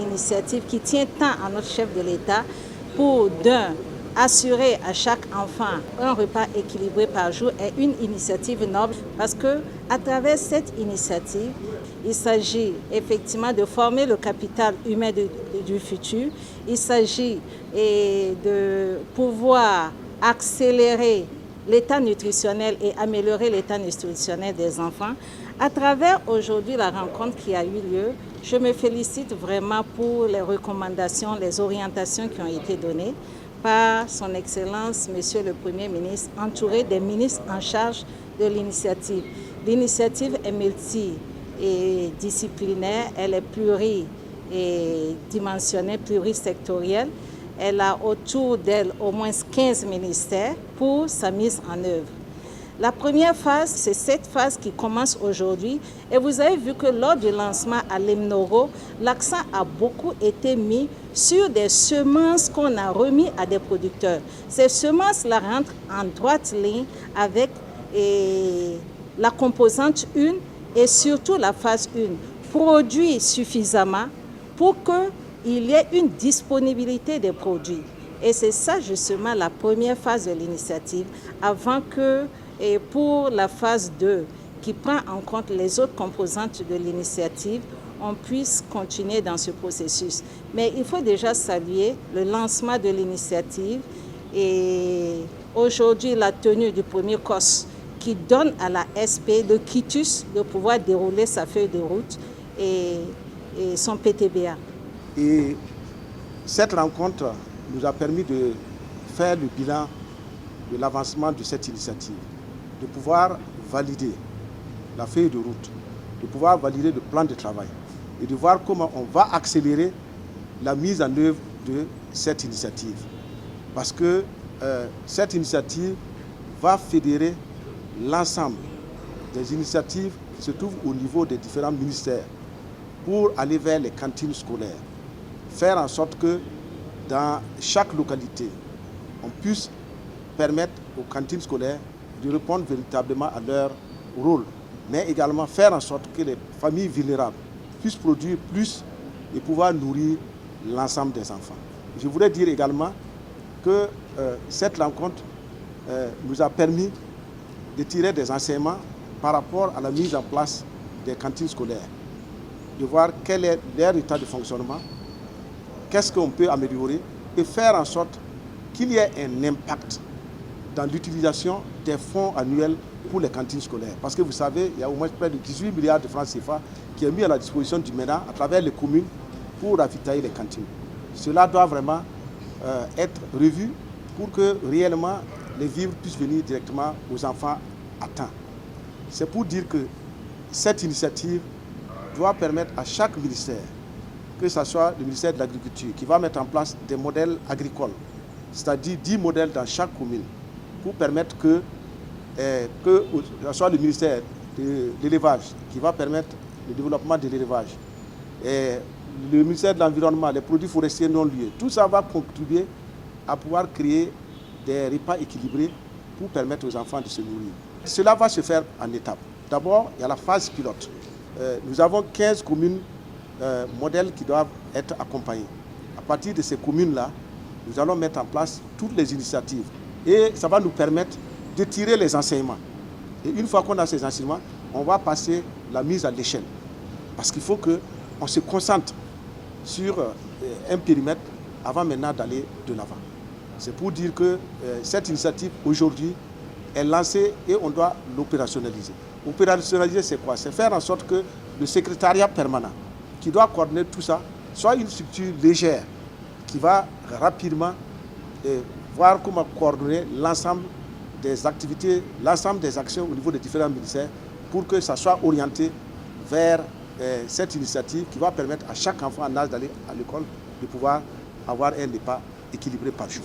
initiative qui tient tant à notre chef de l'État pour, assurer à chaque enfant un repas équilibré par jour est une initiative noble parce que à travers cette initiative, il s'agit effectivement de former le capital humain du futur. Il s'agit de pouvoir accélérer l'état nutritionnel et améliorer l'état nutritionnel des enfants. À travers aujourd'hui la rencontre qui a eu lieu, je me félicite vraiment pour les recommandations, les orientations qui ont été données par son Excellence, Monsieur le Premier ministre, entouré des ministres en charge de l'initiative. L'initiative est multidisciplinaire, elle est pluridimensionnelle, plurisectorielle. Elle a autour d'elle au moins 15 ministères pour sa mise en œuvre. La première phase, c'est cette phase qui commence aujourd'hui. Et vous avez vu que lors du lancement à Lemnoro, l'accent a beaucoup été mis sur des semences qu'on a remis à des producteurs. Ces semences-là rentrent en droite ligne avec la composante 1 et surtout la phase 1. Produire suffisamment pour qu'il y ait une disponibilité des produits. Et c'est ça justement la première phase de l'initiative, avant que, et pour la phase 2, qui prend en compte les autres composantes de l'initiative, on puisse continuer dans ce processus. Mais il faut déjà saluer le lancement de l'initiative et aujourd'hui la tenue du premier COS qui donne à la SP le quitus de pouvoir dérouler sa feuille de route et son PTBA. Et cette rencontre nous a permis de faire le bilan de l'avancement de cette initiative, de pouvoir valider la feuille de route, de pouvoir valider le plan de travail et de voir comment on va accélérer la mise en œuvre de cette initiative. Parce que cette initiative va fédérer l'ensemble des initiatives qui se trouvent au niveau des différents ministères pour aller vers les cantines scolaires. Faire en sorte que dans chaque localité, on puisse permettre aux cantines scolaires de répondre véritablement à leur rôle, mais également faire en sorte que les familles vulnérables puissent produire plus et pouvoir nourrir l'ensemble des enfants. Je voudrais dire également que cette rencontre nous a permis de tirer des enseignements par rapport à la mise en place des cantines scolaires, de voir quel est leur état de fonctionnement, qu'est-ce qu'on peut améliorer et faire en sorte qu'il y ait un impact dans l'utilisation des fonds annuels pour les cantines scolaires. Parce que vous savez, il y a au moins près de 18 milliards de francs CFA qui est mis à la disposition du MENA à travers les communes pour ravitailler les cantines. Cela doit vraiment être revu pour que réellement les vivres puissent venir directement aux enfants à temps. C'est pour dire que cette initiative doit permettre à chaque ministère, que ce soit le ministère de l'Agriculture, qui va mettre en place des modèles agricoles, c'est-à-dire 10 modèles dans chaque commune, pour permettre que ce soit le ministère de l'élevage, qui va permettre le développement de l'élevage, et le ministère de l'Environnement, les produits forestiers non liés, tout ça va contribuer à pouvoir créer des repas équilibrés pour permettre aux enfants de se nourrir. Cela va se faire en étapes. D'abord, il y a la phase pilote. Nous avons 15 communes modèles qui doivent être accompagnés. À partir de ces communes-là, nous allons mettre en place toutes les initiatives et ça va nous permettre de tirer les enseignements. Et une fois qu'on a ces enseignements, on va passer la mise à l'échelle. Parce qu'il faut qu'on se concentre sur un périmètre avant maintenant d'aller de l'avant. C'est pour dire que cette initiative aujourd'hui est lancée et on doit l'opérationnaliser. Opérationnaliser, c'est quoi? C'est faire en sorte que le secrétariat permanent qui doit coordonner tout ça soit une structure légère qui va rapidement voir comment coordonner l'ensemble des activités, l'ensemble des actions au niveau des différents ministères pour que ça soit orienté vers cette initiative qui va permettre à chaque enfant en âge d'aller à l'école de pouvoir avoir un repas équilibré par jour.